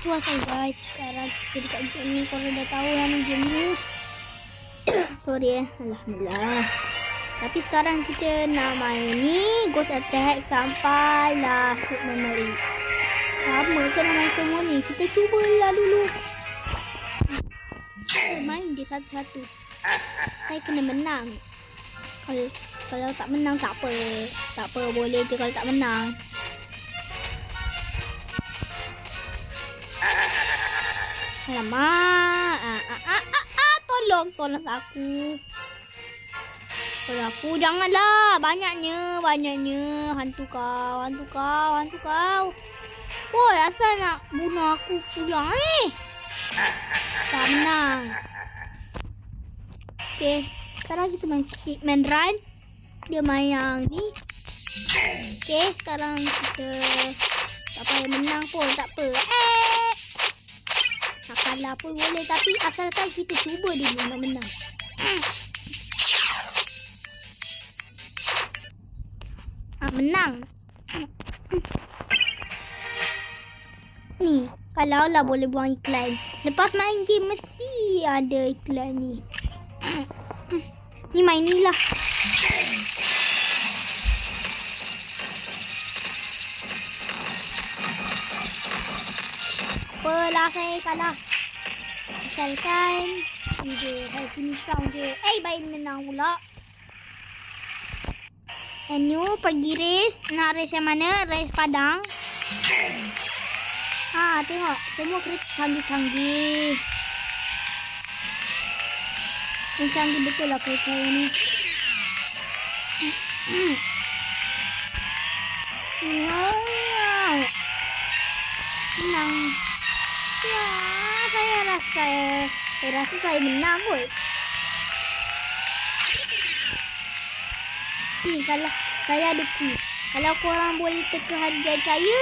what's up guys. Sekarang kita dekat game ni. Korang dah tahu nama game ni. Sorry Alhamdulillah. Tapi sekarang kita nak main ni Ghost Attack sampailah Hood Memory. Lama ke nak main semua ni? Kita cubalah dulu. Main dia satu-satu. Saya kena menang. Kalau tak menang tak apa. Tak apa, boleh je kalau tak menang. Alamak. Tolong aku. Tolong aku, janganlah. Banyaknya. Hantu kau. Woi, asal nak bunuh aku pula tak menang. Okay, sekarang kita main Speedman Run. Dia main yang ni. Okay, sekarang kita tak payah menang pun, tak apa. Tak kalah pun boleh, tapi asalkan kita cuba dia nak menang. Menang. Ni, kalau lah boleh buang iklan. Lepas main game mesti ada iklan ni. Ni main ni lah. Apalah saya kalah. Asalkan dia finish round je. Baik menang pula. Menu pergi race. Nak race yang mana? Race padang. Tengok. Semua kereta canggih-canggih. Yang canggih betul lah kereta ni. Wow. Menang. Ya, saya rasa saya menang kot. Ni kalau saya ada quiz. Kalau korang boleh teka harga saya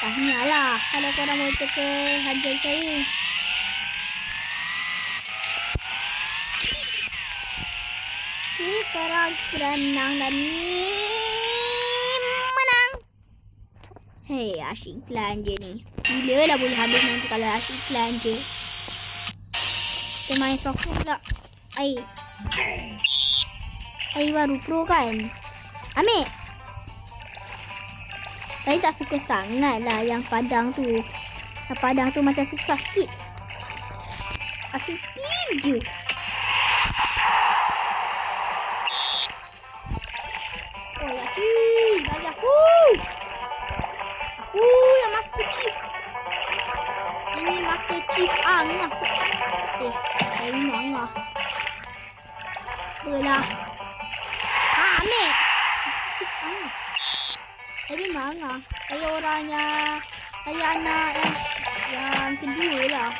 tahniahlah kalau korang boleh teka harga saya. Okay, sekarang kita menang dan ni menang. Asyik iklan je ni. Bila dah boleh habis nanti kalau asyik iklan je. Kita main soccer pula. Air baru pro kan? Ambil. Saya tak suka sangat lah yang padang tu. Yang padang tu macam susah sikit. Sikit je. Bagi aku. Aku yang Master Chief. Ini Master Chief Angah. Ini Angah. Belah. Ambil. Chief Angah. Tapi Angah. Saya orangnya. Saya anak yang kedua lah.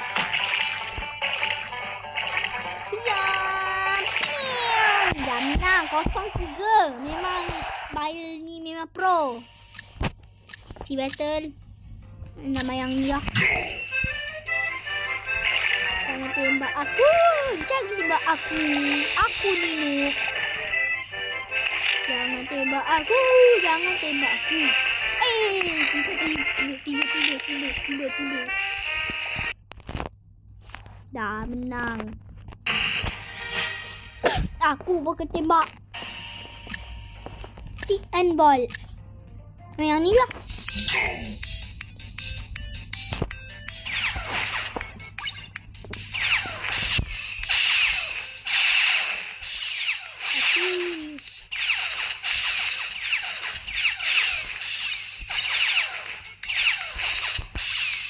Siap. Dah menang. 0-3. Memang Bail ni memang pro. Si battle. Nama yang ni lah. Jangan tembak aku. Jangan tembak aku. Aku ni noob. Jangan tembak aku. Jangan tembak aku. Tiba. Dah menang. Aku bukan tembak. Stick and ball. Yang ni lah.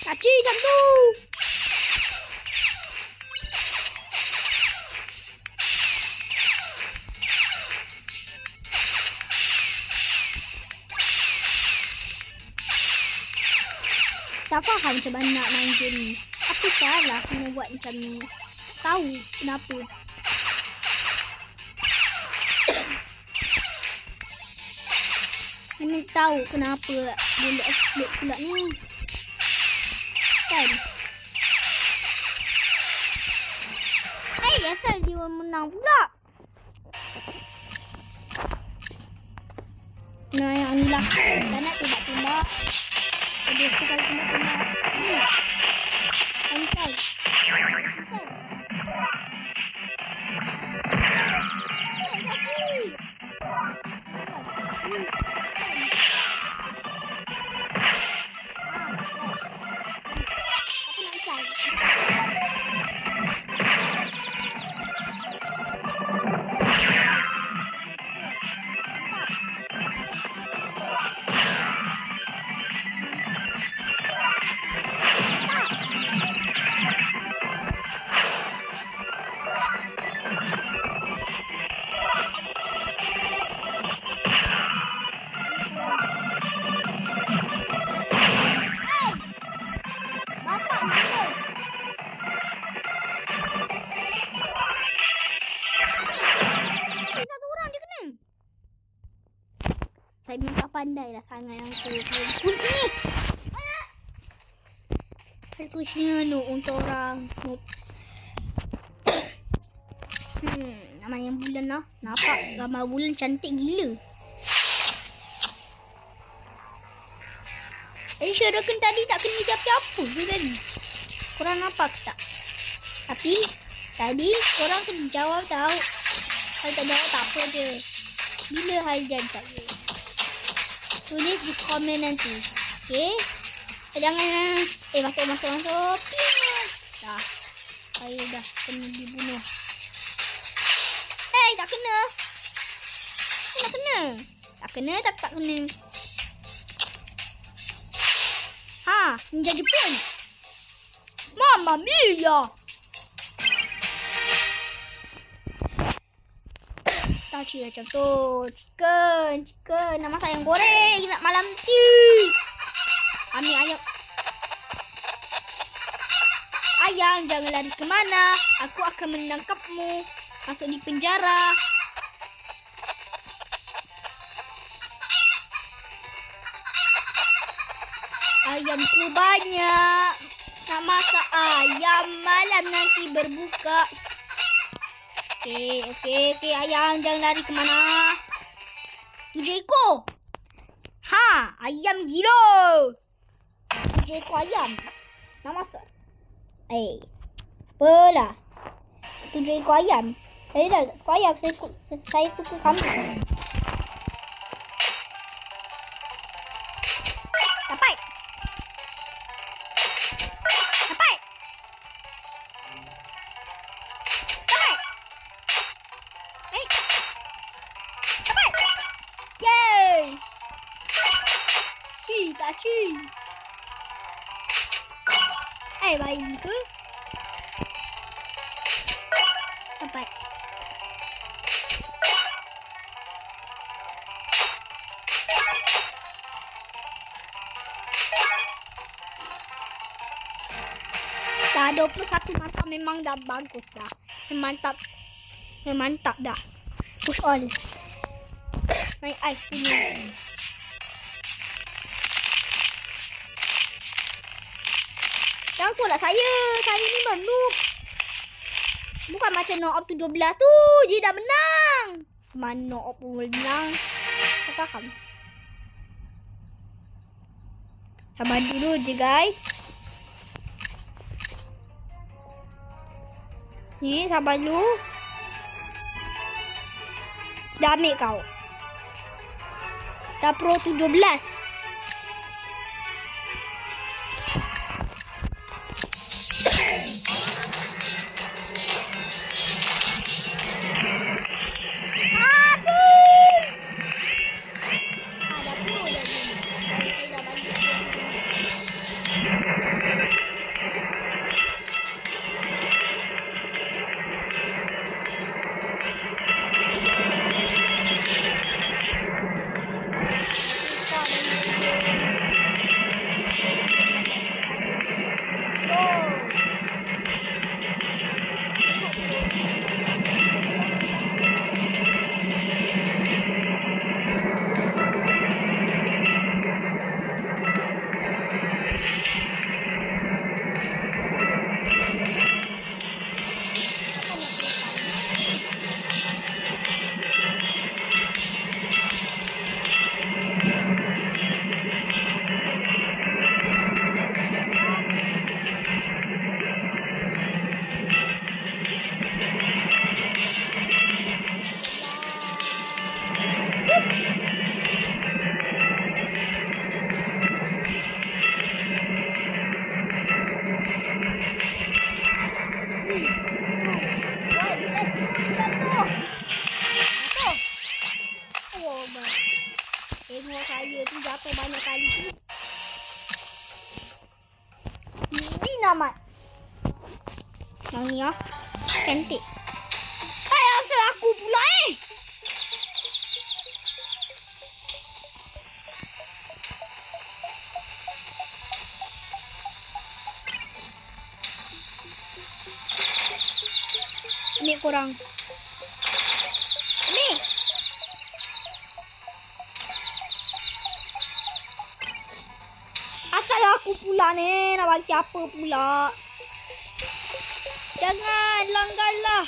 Kaci jam tu. Tak faham macam mana nak main game ni. Apa salah kena buat macam ni? Tahu kenapa. Kena tahu kenapa boleh explode pula ni. Kan? Asal dia menang pula. Nah, yang ni lah. Tak nak tembak-tembak. Ada sekali kena. Ansal. Saya minta pandai lah sangat yang tu. Saya switch ni. Saya switch ni untuk orang noob. Nama yang bulan lah. Nampak gambar bulan cantik gila. Sure Dragon tadi tak kena siapa-siapa ke tadi? Korang nampak ke tak? Tapi tadi korang kena jawab tau. Kalau tak jawab tak apa je. Bila hal jadi tak je. Tulis di komen nanti. Okay? Jangan masuk. Dah. Saya dah kena dibunuh. Tak kena. Tak kena. Tak kena tapi tak kena. Ninja Jepun. Mamma mia. Tak cik macam tu. Chicken. Nak masak ayam goreng. Nak malam ti. Ambil ayam. Ayam, jangan lari ke mana. Aku akan menangkapmu. Masuk di penjara. Ayamku banyak. Nak masak ayam malam nanti berbuka. Okey. Ayam jangan lari ke mana. 7 ekor. Ayam gila. 7 ekor ayam. Nak masak. Apalah. 7 ekor ayam. Saya dah tak suka ayam. Saya suka kambing. Dapat. Yay! Tak cik. Baik ke? Dapat. Dah 21 mantap memang dah bagus dah. Mantap dah. Push on. Main ice punya. Jangan tolak saya. Saya ni noob. Bukan macam no up to 12 tu. Dia dah menang. Mana no up pun menang. Tak faham. Sabar dulu je guys. Ni sabar dulu. Dah ambil kau. Dah pro 17. Dinamat. Yang ni ya. Cantik. Asal aku pula Ambil korang. Ambil. Asal aku pula ni. Nak bagi apa pula. Jangan. Langgarlah.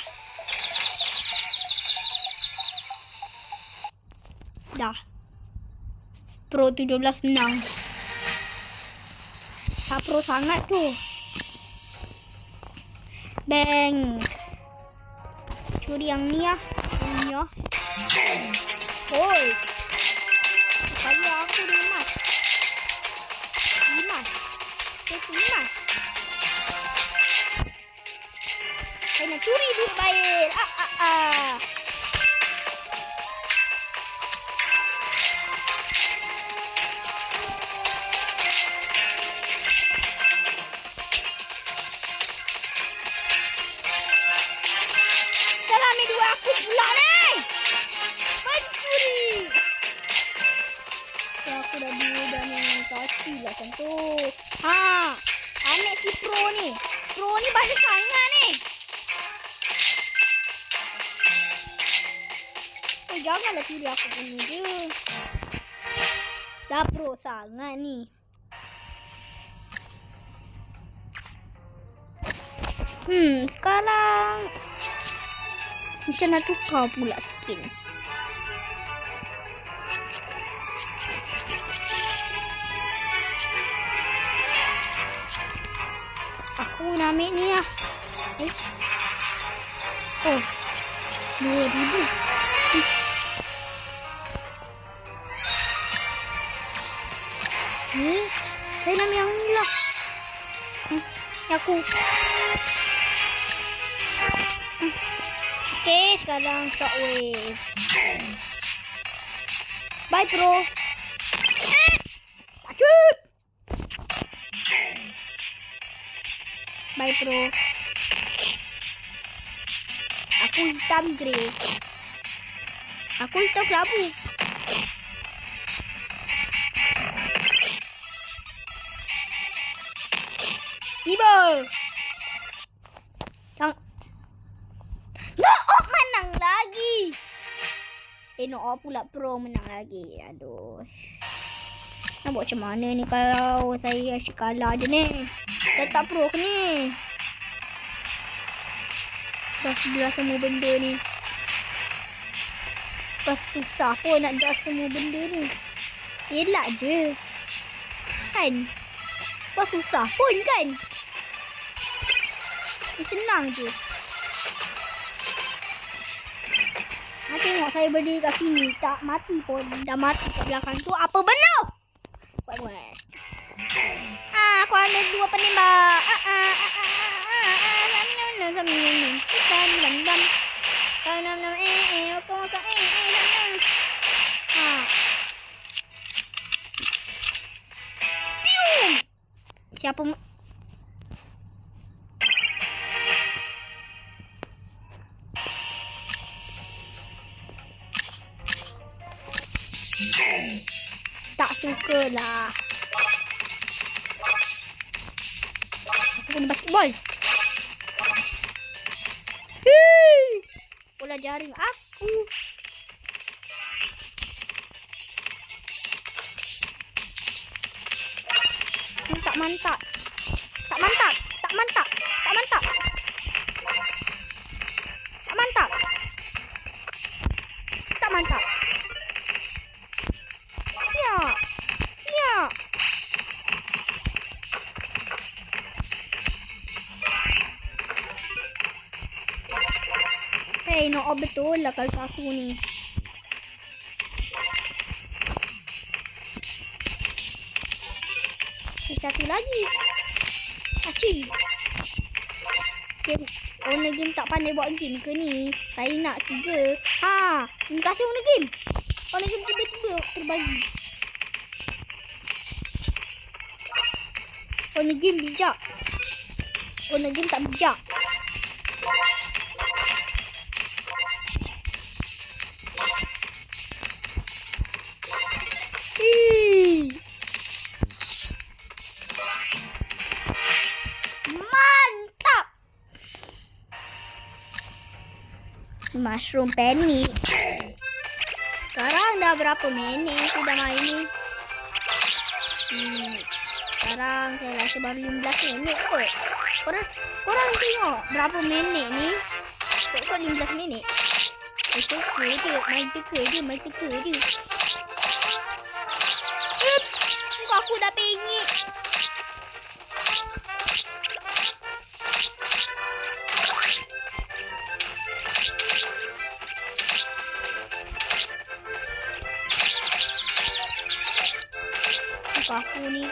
Dah. Pro 17 menang. Tak pro sangat tu. Bang. Curi yang ni lah. Yang ni lah. Oi. Kali aku dah emas. Emas. Itu emas. Saya nak curi duit baik. Aku pula ni. Mencuri. Ya, aku dah dua ni. Kacil lah macam tu. Ha. Ambil si pro ni. Pro ni banyak sangat ni. Janganlah curi aku punya je. Dah pro sangat ni. Sekarang macam nak tukar pula skin. Aku nak ambil ni lah. Oh, 2,000. Ni, saya nak ambil yang ni lah. Aku. Okay, sekarang shockwave. Bye, pro. Acut. Bye, pro. Aku hitam grey. Aku hitam kelabu. Tiba. Menang lagi. Noah pula pro menang lagi. Aduh. Nak buat macam mana ni kalau saya asyik kalah je ni. Dah tak pro ke ni? Dah sebelah semua benda ni. Pas susah pun nak dah semua benda ni. Elak je. Kan? Pas susah pun kan? Senang je. Tengok saya berdiri kat sini. Tak mati pun. Dah mati kat belakang tu. Apa benda? Buat. Aku ambil 2 penembak. Siapa? Tak suka lah. Aku guna basketball. Bola jaring aku. Tak mantap. Tak mantap. Tak mantap. Tak mantap. Tak mantap. Tak mantap. Hey, Noah betul lah kalau satu ni. Satu lagi. Aci. Game. Owner game tak pandai buat game ke ni? Saya nak 3. Ha. Terima kasih owner game. Owner game tiba-tiba terbagi. Owner game bijak. Oh, Najim tak bijak. Mantap. Mushroom panic. Sekarang dah berapa minit sudah main ni? Sekarang saya rasa baru 15 minit kot. Korang tengok berapa minit ni? Kok 15 minit? Main teka je. Muka aku dah penyek. Muka aku ni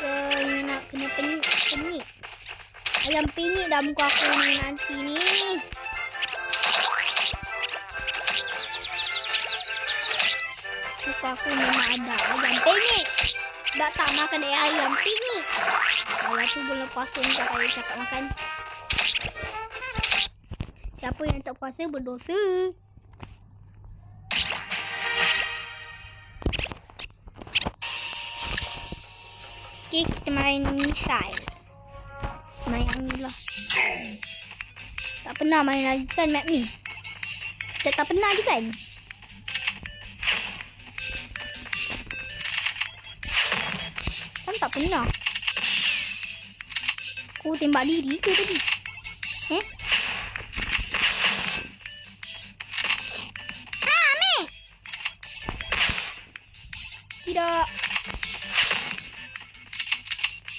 nak kena penyek. Ayam penyek dah muka aku ni nanti ni. Muka aku memang ada ayam penyek. Dah tak makan ayam penyek. Kalau tu bulan puasa ni tak payah cakap makan. Siapa yang tak puasa berdosa. Okay, kita main misal. Main yang ni lah. Tak pernah main lagi kan map ni. Kita tak pernah je kan. Kan tak pernah. Aku tembak diri ke tadi? Ambil! Tidak.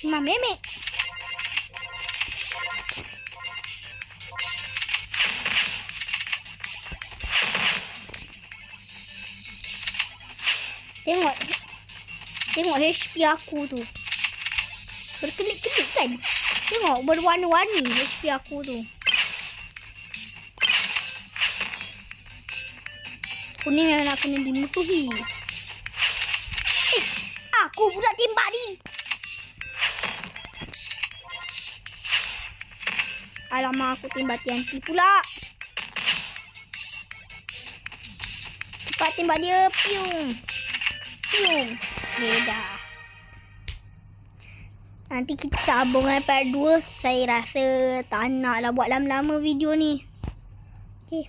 Imam memek. Tengok HP aku tu. Berkelip-kelip kan? Tengok berwarna-warni HP aku tu. Aku ni memang nak kena dimusuhi. Aku pula tembak ni. Alamak, aku tembak TNT pula. Cepat tembak dia. Piung. Okay, dah. Nanti kita sambung part 2. Saya rasa tak nak lah buat lama-lama video ni. Okay.